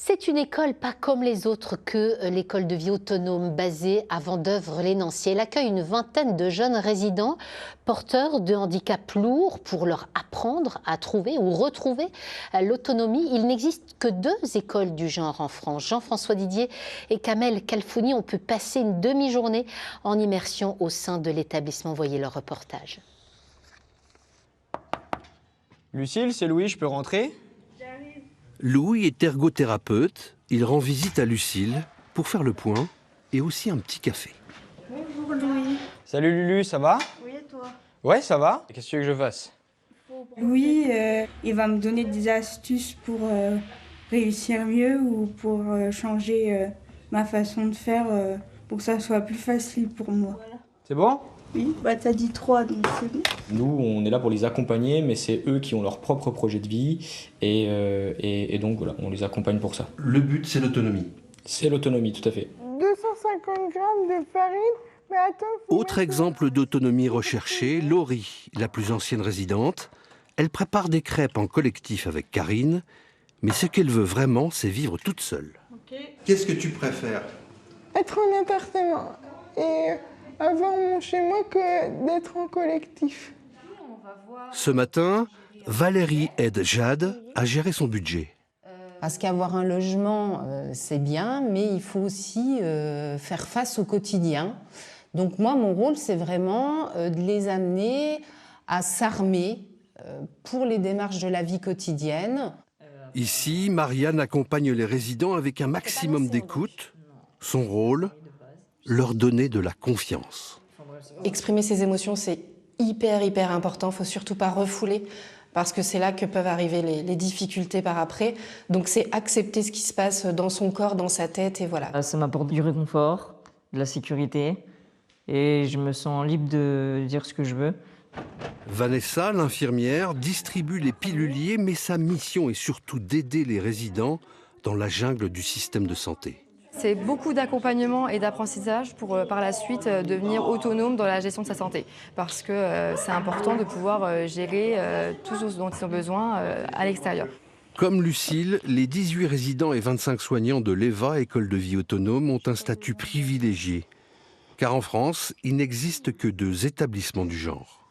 C'est une école pas comme les autres que l'école de vie autonome basée à Vendeuvre-les-Nanciers. Elle accueille une vingtaine de jeunes résidents porteurs de handicaps lourds pour leur apprendre à trouver ou retrouver l'autonomie. Il n'existe que 2 écoles du genre en France. Jean-François Didier et Kamel Kalfouni ont pu passer une demi-journée en immersion au sein de l'établissement. Voyez leur reportage. Lucille, c'est Louis, je peux rentrer ? Louis est ergothérapeute. Il rend visite à Lucille pour faire le point et aussi un petit café. Bonjour Louis. Salut Lulu, ça va ? Oui, et toi? Ouais, ça va. Qu'est-ce que tu veux que je fasse ? Louis, il va me donner des astuces pour réussir mieux ou pour changer ma façon de faire pour que ça soit plus facile pour moi. C'est bon ? Oui, bah t'as dit 3, donc c'est bon. Nous, on est là pour les accompagner, mais c'est eux qui ont leur propre projet de vie et donc voilà, on les accompagne pour ça. Le but, c'est l'autonomie. C'est l'autonomie, tout à fait. 250 grammes de farine, mais attends... Autre exemple d'autonomie recherchée, Laurie, la plus ancienne résidente. Elle prépare des crêpes en collectif avec Karine, mais ce qu'elle veut vraiment, c'est vivre toute seule. Qu'est-ce que tu préfères? Être en appartement et avoir mon chez-moi que d'être en collectif. Ce matin, Valérie aide Jade à gérer son budget. Parce qu'avoir un logement, c'est bien, mais il faut aussi faire face au quotidien. Donc moi, mon rôle, c'est vraiment de les amener à s'armer pour les démarches de la vie quotidienne. Ici, Marianne accompagne les résidents avec un maximum d'écoute. Son rôle, leur donner de la confiance. Exprimer ses émotions, c'est hyper important. Il ne faut surtout pas refouler parce que c'est là que peuvent arriver les difficultés par après. Donc c'est accepter ce qui se passe dans son corps, dans sa tête et voilà. Ça m'apporte du réconfort, de la sécurité et je me sens libre de dire ce que je veux. Vanessa, l'infirmière, distribue les piluliers, mais sa mission est surtout d'aider les résidents dans la jungle du système de santé. C'est beaucoup d'accompagnement et d'apprentissage pour par la suite devenir autonome dans la gestion de sa santé. Parce que c'est important de pouvoir gérer tout ce dont ils ont besoin à l'extérieur. Comme Lucille, les 18 résidents et 25 soignants de l'EVA, École de vie autonome, ont un statut privilégié. Car en France, il n'existe que 2 établissements du genre.